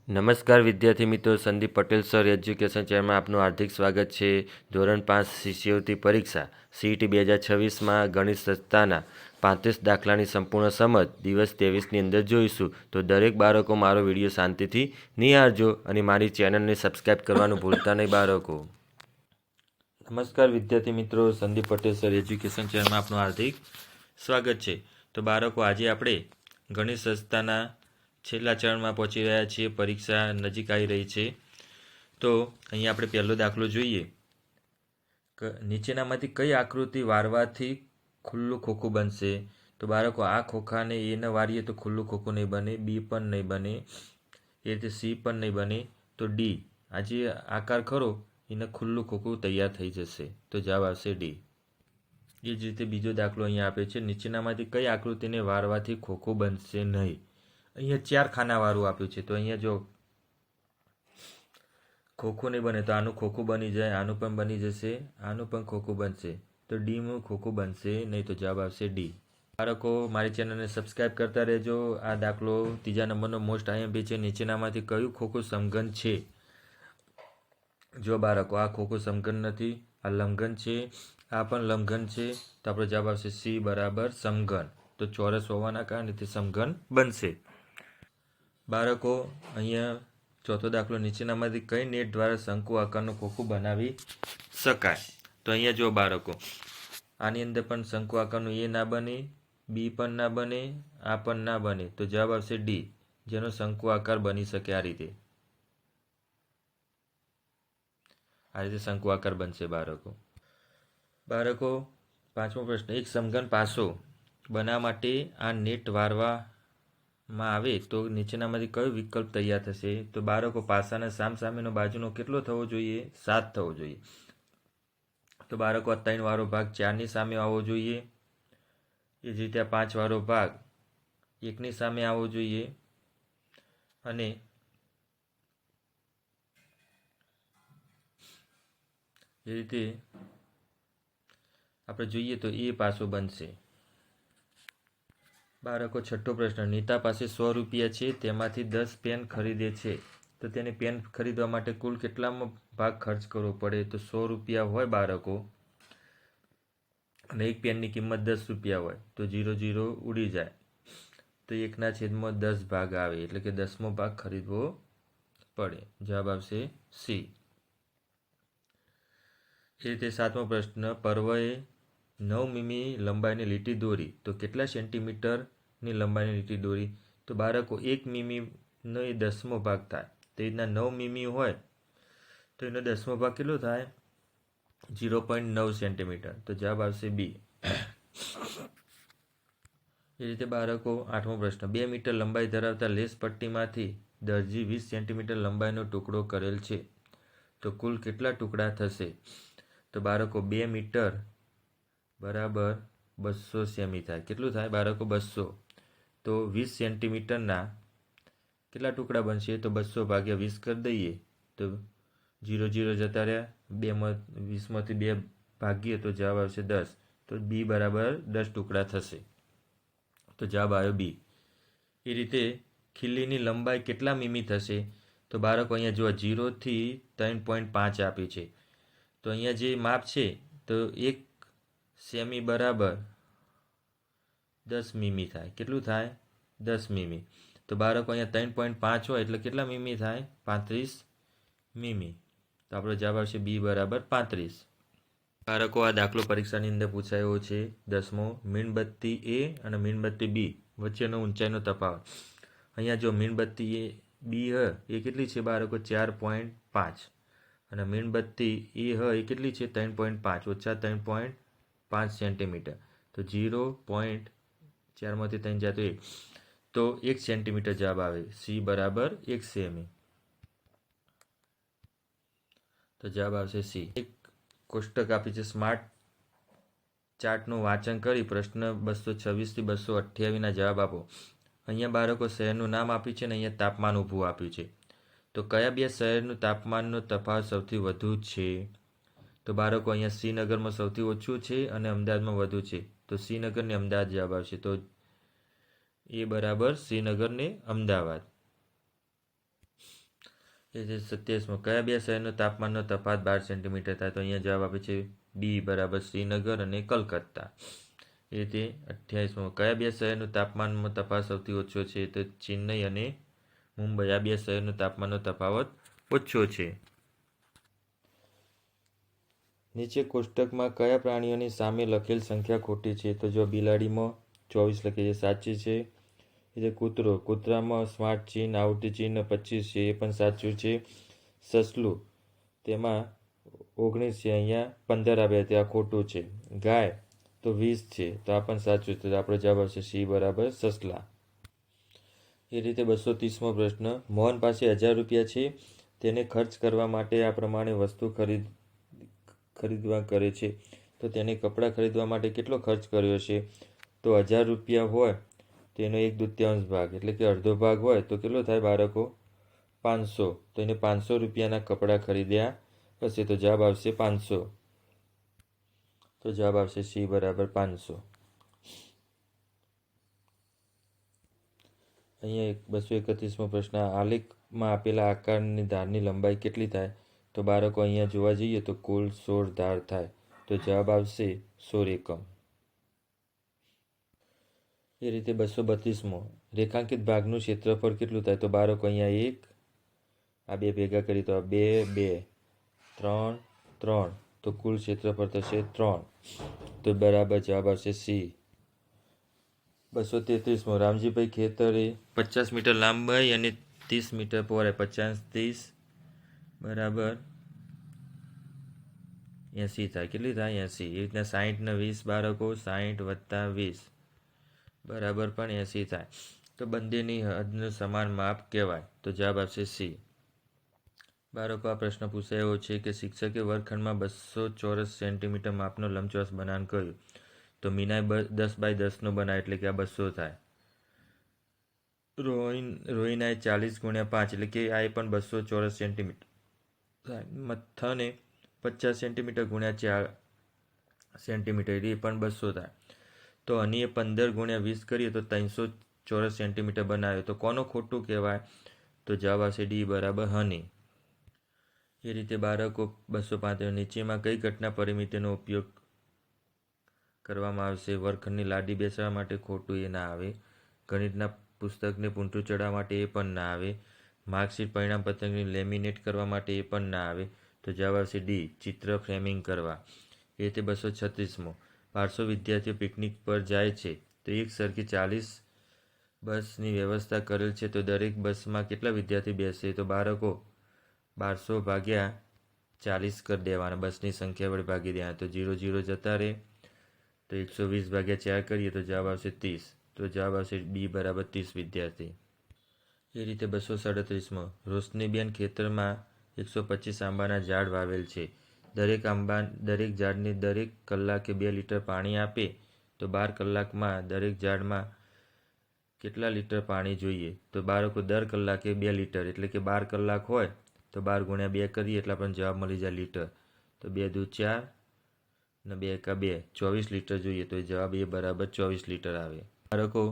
નમસ્કાર વિદ્યાર્થી મિત્રો, સંદીપ પટેલ સર એજ્યુકેશન ચેનલમાં આપનું હાર્દિક સ્વાગત છે. ધોરણ 5 શિષ્યવૃત્તિ પરીક્ષા CET 2026માં ગણિત સત્તાના 35 દાખલાની સંપૂર્ણ સમજ દિવસ 23ની અંદર જોઈશું. તો દરેક બાળકો મારો વિડીયો શાંતિથી નિહાળજો અને મારી ચેનલને સબસ્ક્રાઈબ કરવાનું ભૂલતા નહીં બાળકો. નમસ્કાર વિદ્યાર્થી મિત્રો, સંદીપ પટેલ સર એજ્યુકેશન ચેનલમાં આપનું હાર્દિક સ્વાગત છે. તો બાળકો, આજે આપણે ગણિત સંસ્થાના છેલ્લા ચરણમાં પહોંચી રહ્યા છીએ. પરીક્ષા નજીક આવી રહી છે. તો અહીંયા આપણે પહેલો દાખલો જોઈએ. નીચેનામાંથી કઈ આકૃતિ વારવાથી ખુલ્લું ખોખું બનશે? તો બાળકો, આ ખોખાને એ ન વારીએ તો ખુલ્લું ખોખું નહીં બને, બી પણ નહીં બને, એ રીતે સી પણ નહીં બને, તો ડી. આ જે આકાર ખરો એને ખુલ્લું ખોખું તૈયાર થઈ જશે. તો જવાબ આવશે ડી. એ જ રીતે બીજો દાખલો અહીંયા આપે છે. નીચેનામાંથી કઈ આકૃતિને વારવાથી ખોખું બનશે નહીં? અહીંયા 4 ખાનાવાળું આપ્યું છે. તો અહીંયા જો ખોખું નહીં બને તો આનું ખોખું બની જાય, આનું પણ બની જશે, આનું પણ ખોખું બનશે. તો ડીનું ખોખું બનશે નહીં. તો જવાબ આવશે ડી. બાળકો, મારી ચેનલને સબસ્ક્રાઈબ કરતા રહેજો. આ દાખલો 3જા નંબરનો મોસ્ટ IMP છે. નીચેનામાંથી કયું ખોખું સમઘન છે? જો બાળકો, આ ખોખું સમઘન નથી, આ લંબઘન છે, આ પણ લંબઘન છે. તો આપણો જવાબ આવશે સી બરાબર સમઘન. તો ચોરસ હોવાના કારણે તે સમઘન બનશે. બાળકો, અહીંયા ચોથો દાખલો. નીચેનામાંથી કઈ નેટ દ્વારા શંકુ આકારનું ખોખું બનાવી શકાય? તો અહીંયા જો બાળકો, આની અંદર પણ શંકુ આકારનું એ ના બને, બી પણ ના બને, આ પણ ના બને. તો જવાબ આવશે ડી, જેનો શંકુ આકાર બની શકે. આ રીતે શંકુ આકાર બનશે બાળકો. બાળકો, 5મો પ્રશ્ન. એક સમઘન પાસો બનાવવા માટે આ નેટ વારવામાં આવે તો નીચેનામાંથી કયો વિકલ્પ તૈયાર થશે? તો બાળકો, પાસાના સામસામેનો બાજુનો કેટલો થવો જોઈએ? 7 થવો જોઈએ. તો બાળકો, આ 3 વાળો ભાગ 4ની સામે આવવો જોઈએ. એ જ રીતે આ 5 વાળો ભાગ 1ની સામે આવવો જોઈએ. અને એ રીતે આપણે જોઈએ તો એ પાસો બનશે. બાળકો, 6થો પ્રશ્ન. નીતા પાસે 100 રૂપિયા છે, તેમાંથી 10 પેન ખરીદે છે. તો તેને પેન ખરીદવા માટે કુલ કેટલામાં ભાગ ખર્ચ કરવો પડે? તો 100 રૂપિયા હોય બાળકો, અને એક પેનની કિંમત 10 રૂપિયા હોય તો 0 0 ઉડી જાય. તો 1/10 ભાગ આવે, એટલે કે 10મો ભાગ ખરીદવો પડે. જવાબ આવશે સી. એ રીતે 7મો પ્રશ્ન. પર્વએ 9 મીમી લંબાઈની લીટી દોરી, તો કેટલા સેન્ટીમીટરની લંબાઈની લીટી દોરી? તો બાળકો, 1 મીમીનો એ 10મો ભાગ થાય. તો એ રીતના 9 મીમી હોય તો એનો 10મો ભાગ કેટલો થાય? 0.9 સેન્ટીમીટર. તો જવાબ આવશે બી. એ રીતે બાળકો, 8મો પ્રશ્ન. 2 મીટર લંબાઈ ધરાવતા લેસ પટ્ટીમાંથી દરજી 20 સેન્ટીમીટર લંબાઈનો ટુકડો કરેલ છે. તો કુલ કેટલા ટુકડા થશે? તો બાળકો, 2 મીટર બરાબર 200 સેમી થાય. કેટલું થાય બાળકો? 200. તો 20 સેન્ટીમીટરના કેટલા ટુકડા બનશે? તો 200 ભાગ્યા 20 કરી દઈએ તો 0 0 જતા રહ્યા. 20માંથી 2 ભાગીએ તો જવાબ આવશે 10. તો બી બરાબર 10 ટુકડા થશે. તો જવાબ આવ્યો બી. એ રીતે ખીલીની લંબાઈ કેટલા મીમી થશે? તો બાળકો, અહીંયા જુઓ 0 થી 3.5 આપ્યું છે. તો અહીંયા જે માપ છે તો 1 સેમી બરાબર 10 મીમી થાય. કેટલું થાય? 10 મીમી. તો બાળકો, અહીંયા 3.5 હોય એટલે કેટલા મીમી થાય? 35 મીમી. તો આપણો જવાબ આવશે બી બરાબર 35. બાળકો, આ દાખલો પરીક્ષાની અંદર પૂછાયો છે. 10મો. મીણબત્તી એ અને મીણબત્તી બી વચ્ચેનો ઊંચાઈનો તફાવત. અહીંયા જો મીણબત્તી એ બી એ કેટલી છે બાળકો? 4.5. અને મીણબત્તી એ એ કેટલી છે? 3.5 ઓછા 3.5 સેન્ટીમીટર. તો 0.4માંથી 3 જાય તો 1. તો 1 સેન્ટીમીટર જવાબ આવે. સી બરાબર 1 સેમી. તો જવાબ આવશે સી. એક કોષ્ટક આપી છે. સ્માર્ટ ચાર્ટનું વાંચન કરી પ્રશ્ન 226 થી 228ના જવાબ આપો. અહીંયા બાળકો શહેરનું નામ આપ્યું છે ને અહીંયા તાપમાન ઊભું આપ્યું છે. તો કયા બે શહેરનું તાપમાનનો તફાવત સૌથી વધુ છે? તો બાળકો, અહીંયા શ્રીનગરમાં સૌથી ઓછું છે અને અમદાવાદમાં વધુ છે. તો શ્રીનગર ને અમદાવાદ જવાબ આવશે. તો એ બરાબર શ્રીનગર ને અમદાવાદ. એ છે 27મો, કયા બે શહેરનો તાપમાનનો તફાત 12 સેન્ટીમીટર થાય? તો અહીંયા જવાબ આપે છે ડી બરાબર શ્રીનગર અને કલકત્તા. એ રીતે 28મો, કયા બે શહેરનો તાપમાનમાં તફાવત સૌથી ઓછો છે? તો ચેન્નઈ અને મુંબઈ. આ બે શહેરનો તાપમાનનો તફાવત ઓછો છે. નીચે કોષ્ટકમાં કયા પ્રાણીઓની સામે લખેલ સંખ્યા ખોટી છે? તો જો બિલાડીમાં 24 લખી છે, સાચી છે. એટલે કૂતરામાં સ્માર્ટ ચિહ્ન આઉટ ચિહ્ન 25 છે, એ પણ સાચું છે. સસલું, તેમાં 19 છે, અહીંયા 15 આપ્યા, ત્યાં ખોટું છે. ગાય તો 20 છે, તો આ પણ સાચું છે. તો આપણો જવાબ આવશે સી બરાબર સસલા. એ રીતે 230મો પ્રશ્ન, મોહન પાસે 1000 રૂપિયા છે, તેને ખર્ચ કરવા માટે આ પ્રમાણે વસ્તુ ખરીદવા કરે છે, તો તેને કપડાં ખરીદવા માટે કેટલો ખર્ચ કર્યો છે? તો 1000 રૂપિયા હોય તેનો 1/2 ભાગ એટલે કે અડધો ભાગ હોય તો કેટલો થાય બાળકો? 500. તો એને 500 રૂપિયાના કપડાં ખરીદ્યા હશે, તો જવાબ આવશે 500. તો જવાબ આવશે સી બરાબર 500. અહીંયા 231મો પ્રશ્ન, આલેખમાં આપેલા આકારની ધારની લંબાઈ કેટલી થાય? તો બાળકો અહીંયા જોવા જઈએ તો કુલ 16 ધાર થાય, તો જવાબ આવશે 16 એકમ. એ રીતે 232મો, રેખાંકિત ભાગનું ક્ષેત્રફળ કેટલું થાય? તો બાળકો અહીંયા 1, આ બે ભેગા કરી તો 2, 2, 3, 3, તો કુલ ક્ષેત્રફળ થશે 3, તો બરાબર જવાબ આવશે સી. 233મો, રામજીભાઈ ખેતરે 50 મીટર લાંબાઈ અને 30 મીટર પહોળાઈ, 50, 30 બરાબર 80 થાય. કેટલી થાય? 80. એ રીતના 60 ને 20 બાળકો, 60 વત્તા 20 બરાબર પણ 80 થાય. તો બંનેની હદનું સમાન માપ કહેવાય, તો જવાબ આવશે સી. બાળકો, આ પ્રશ્ન પૂછાયો છે કે શિક્ષકે વર્ગખંડમાં 200 ચોરસ સેન્ટીમીટર માપનો લંબચોરસ બનાન કર્યું, તો મીનાએ 10 બાય 10નો બનાવ્યો એટલે કે આ 200 થાય. રોહિનાએ 40 ગુણ્યા 5 એટલે કે આ પણ 200 ચોરસ સેન્ટીમીટર થાય. મથને 50 સેન્ટીમીટર ગુણ્યા 4 સેન્ટીમીટર એ પણ 200 થાય. તો હનીએ 15 ગુણ્યા 20 કરીએ તો 300 ચોરસ સેન્ટીમીટર બનાવ્યો, તો કોનો ખોટું કહેવાય? તો જવાબ આવશે ડી બરાબર હની. એ રીતે બાળકો 235, નીચેમાં કઈ ઘટના પરિમિતિનો ઉપયોગ કરવામાં આવશે? વર્ગખંડની લાદી બેસાડવા માટે ખોટું, એ ના આવે. ગણિતના પુસ્તકને પૂંઠું ચડાવવા માટે એ પણ ના આવે. માર્કશીટ પરિણામપત્રકને લેમિનેટ કરવા માટે એ પણ ના આવે, તો જવાબ આવશે ડી ચિત્ર ફ્રેમિંગ કરવા. એ રીતે 236મો, 1200 વિદ્યાર્થીઓ પિકનિક પર જાય છે, તો એક સરખી 40 બસની વ્યવસ્થા કરેલ છે, તો દરેક બસમાં કેટલા વિદ્યાર્થી બેસે? તો બાળકો 1200 ભાગ્યા 40 કરી દેવાના, બસની સંખ્યા વડે ભાગી દેવાના, તો 0 0 જતા રહે. તો 120 ભાગ્યા 4 કરીએ તો જવાબ આવશે 30, તો જવાબ આવશે બી બરાબર 30 વિદ્યાર્થી. એ રીતે 237મો, રોશનીબેન ખેતરમાં 125 આંબાના ઝાડ વાવેલ છે, દરેક ઝાડને દરેક કલાકે 2 લીટર પાણી આપે, તો 12 કલાકમાં દરેક ઝાડમાં કેટલા લીટર પાણી જોઈએ? તો બાળકો દર કલાકે 2 લીટર એટલે કે 12 કલાક હોય તો 12 ગુણ્યા 2 કરીએ એટલે આપણને જવાબ મળી જાય લીટર. તો 2 દુ 4 અને 2 એકા 2, 24 લીટર જોઈએ, તો જવાબ એ બરાબર 24 લીટર આવે. બાળકો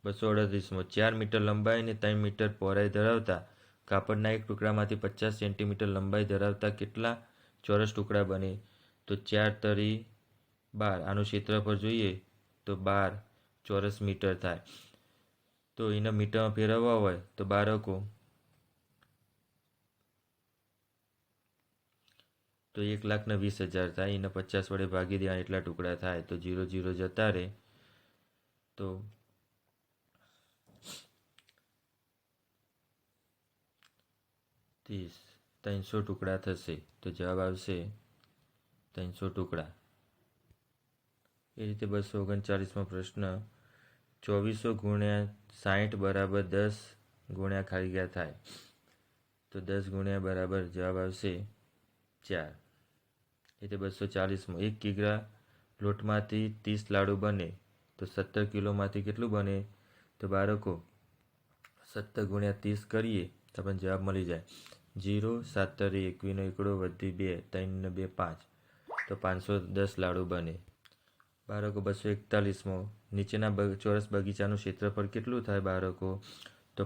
238મો, 4 મીટર લંબાઈ અને 3 મીટર પહોળાઈ ધરાવતા કાપડના એક ટુકડામાંથી 50 સેન્ટીમીટર લંબાઈ ધરાવતા કેટલા ચોરસ ટુકડા બને? તો 4 તરી 12, આનું ક્ષેત્રફળ જોઈએ તો 12 ચોરસ મીટર થાય. તો એના મીટરમાં ફેરવવા હોય તો બાળકો તો 1,20,000 થાય, એને 50 વડે ભાગી દેવાના, એટલા ટુકડા થાય, તો 0 0 જતા રહે. તો 300 ટુકડા થશે, તો જવાબ આવશે 300 ટુકડા. એ રીતે 239મો પ્રશ્ન, 2400 ગુણ્યા 60 બરાબર 10 ગુણ્યા ખાલી ગયા થાય, તો 10 ગુણ્યા બરાબર જવાબ આવશે 4. એ રીતે 240મો, 1 કિગ્રા લોટમાંથી 30 લાડુ બને, તો 17 કિલોમાંથી કેટલું બને? તો બાળકો 17 ગુણ્યા 30 કરીએ તો આપણને જવાબ મળી જાય 0, 7 તરી 21 એકડો વધી 2, 3 ને 2 5, તો 510 લાડુ બને. બાળકો 241મો, નીચેના ચોરસ બગીચાનું ક્ષેત્રફળ કેટલું થાય બાળકો? તો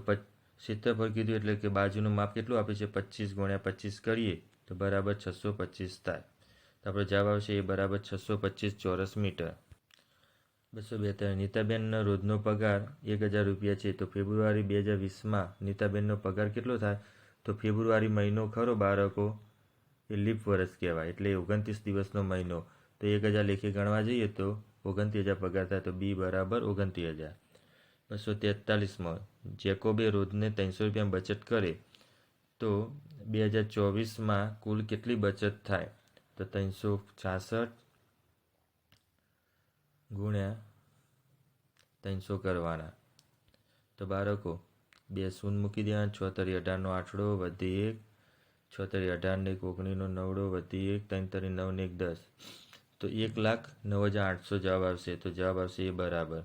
ક્ષેત્રફળ કીધું એટલે કે બાજુનું માપ કેટલું આપે છે 25 × 25 કરીએ તો બરાબર 625 થાય. તો આપણો જવાબ આવશે એ બરાબર 625 ચોરસ મીટર. 242 નીતાબેનનો રોજનો પગાર 1000 રૂપિયા છે. તો ફેબ્રુઆરી 2020માં નીતાબેનનો પગાર કેટલો થાય? તો ફેબ્રુઆરી મહિનો ખરો બાળકો એ લીપ વર્ષ કહેવાય, એટલે 29 દિવસનો મહિનો. તો 1000 લેખે ગણવા જઈએ તો 29000 પગાર થાય. તો બી બરાબર 29000. 243માં જેકોબે રોજને 300 રૂપિયા બચત કરે તો 2024માં કુલ કેટલી બચત થાય? તો 366 ગુણ્યા 300 કરવાના. તો બાળકો 2 શૂન્ય મૂકી દેવાના. 6 તરી 18નો આઠડો વધી 1, 6 તરી 18 ને 1 19નો નવડો વધી 1, 3 તરી 9 ને 1 10. તો 1,09,800 જવાબ આવશે. તો જવાબ આવશે એ બરાબર.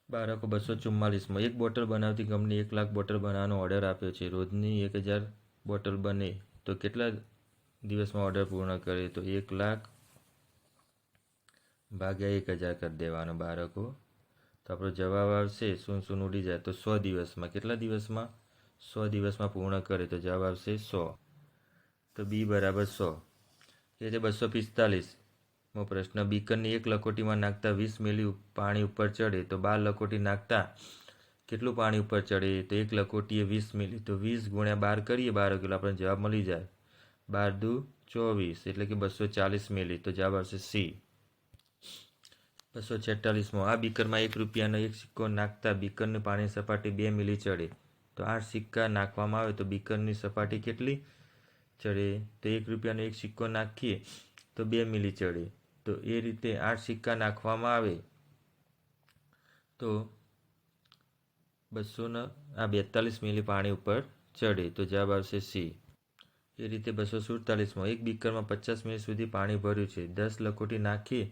બાળકો 244માં એક બોટલ બનાવતી કંપની 1 લાખ બોટલ બનાવવાનો ઓર્ડર આપ્યો છે. રોજની 1000 બોટલ બને તો કેટલા દિવસમાં ઓર્ડર પૂર્ણ કરે? તો 1 લાખ ભાગ્યા 1000 કરી દેવાનો બાળકો. તો આપણો જવાબ આવશે 0 ઉડી જાય તો 100 દિવસમાં. કેટલા દિવસમાં? 100 દિવસમાં પૂર્ણ કરે. તો જવાબ આવશે 100. તો બી બરાબર 100. એ છે 245મો પ્રશ્ન. બીકરની એક લકોટીમાં નાખતા 20 મિલી પાણી ઉપર ચડે તો 12 લકોટી નાખતા કેટલું પાણી ઉપર ચડે? તો એક લકોટીએ 20 મિલી. તો 20 × 12 કરીએ બાળકો એટલે આપણને જવાબ મળી જાય. 12 દુ 24 એટલે કે 240 મિલી. તો જવાબ આવશે સી. 246માં આ બીકરમાં 1 રૂપિયાનો એક સિક્કો નાખતા બીકરની પાણીની સપાટી 2 મિલી ચડે. તો 8 સિક્કા નાખવામાં આવે તો બીકરની સપાટી કેટલી ચડે? તો 1 રૂપિયાનો એક સિક્કો નાખીએ તો 2 મિલી ચડે. તો એ રીતે 8 સિક્કા નાખવામાં આવે તો 42 મિલી પાણી ઉપર ચડે. તો જવાબ આવશે સી. એ રીતે 247માં એક બીકરમાં 50 મિલી સુધી પાણી ભર્યું છે. 10 લકોટી નાખીએ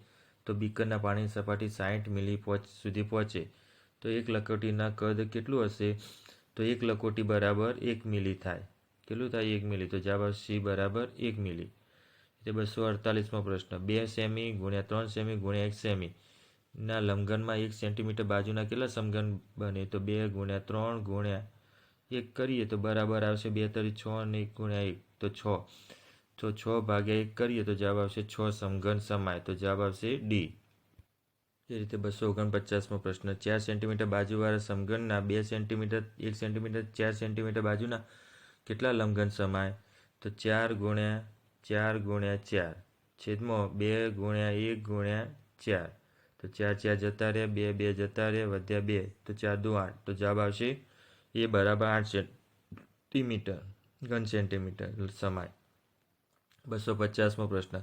તો બીકરના પાણીની સપાટી 60 મિલી સુધી પહોંચે. તો એક લકોટીના કદ કેટલું હશે? તો એક લકોટી બરાબર 1 મિલી થાય. કેટલું થાય? 1 મિલી. તો જવાબ આવશે સી બરાબર 1 મિલી. તે 248મો પ્રશ્ન. 2 સેમી × 3 સેમી × 1 સેમી ના લંબઘનમાં 1 સેન્ટીમીટર બાજુના કેટલા સમઘન બને? તો 2 × 3 × 1 કરીએ તો બરાબર આવશે 2 તરી 6 અને 1 × 1 તો 6. તો 6 ભાગ્યા 1 કરીએ તો જવાબ આવશે 6 સમઘન સમાય. તો જવાબ આવશે ડી. એ રીતે 249મો પ્રશ્ન. 4 સેન્ટીમીટર બાજુવાળા સમઘનના 2 સેન્ટીમીટર 1 સેન્ટીમીટર 4 સેન્ટીમીટર બાજુના કેટલા લંબઘન સમાય? તો 4 × 4 × 4 છેદમાં 2 × 1 × 4. તો 4 4 જતા રહ્યા, 2 2 જતા રહ્યા, વધ્યા 2. તો 4 દુ 8. તો જવાબ આવશે એ બરાબર 8 સેન્ટીમીટર ઘન સેન્ટીમીટર સમાય. 250મો પ્રશ્ન.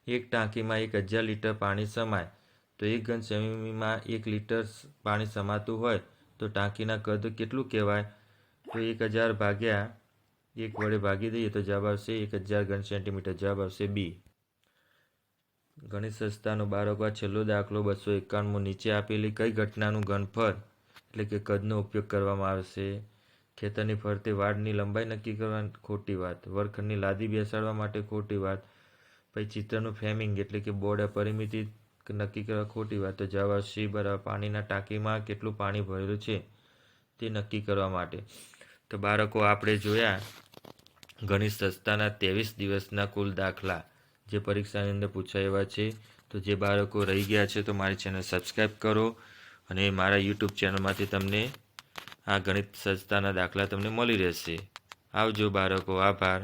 એક ટાંકીમાં 1000 લીટર પાણી સમાય તો 1 ઘન સેમીમાં 1 લીટર પાણી સમાતું હોય તો ટાંકીના કદ કેટલું કહેવાય? તો 1000 ભાગ્યા 1 વડે ભાગી દઈએ તો જવાબ આવશે 1000 ઘન સેન્ટીમીટર. જવાબ આવશે બી. ગણિત સંસ્થાનો બાળકો આ છેલ્લો દાખલો 251મો. નીચે આપેલી કઈ ઘટનાનું ઘનફળ એટલે કે કદનો ઉપયોગ કરવામાં આવશે? ખેતરની ફરતે વાડની લંબાઈ નક્કી કરવા ખોટી વાત. વર્ગખંડની લાદી બેસાડવા માટે ખોટી વાત. પછી ચિત્રનું ફ્રેમિંગ એટલે કે બોર્ડ પરિમિતિ નક્કી કરવા ખોટી વાત. તો જવાબ આવશે બરાબર પાણીના ટાંકીમાં કેટલું પાણી ભરેલું છે તે નક્કી કરવા માટે. તો બાળકો આપણે જોયા ગણિત સંસ્થાના 23 દિવસના કુલ દાખલા જે પરીક્ષાની અંદર પૂછાય એવા છે. તો જે બાળકો રહી ગયા છે તો મારી ચેનલ સબસ્ક્રાઈબ કરો અને મારા યુટ્યુબ ચેનલમાંથી તમને આ ગણિત સંસ્થાના દાખલા તમને મળી રહેશે. આવજો બાળકો. આભાર.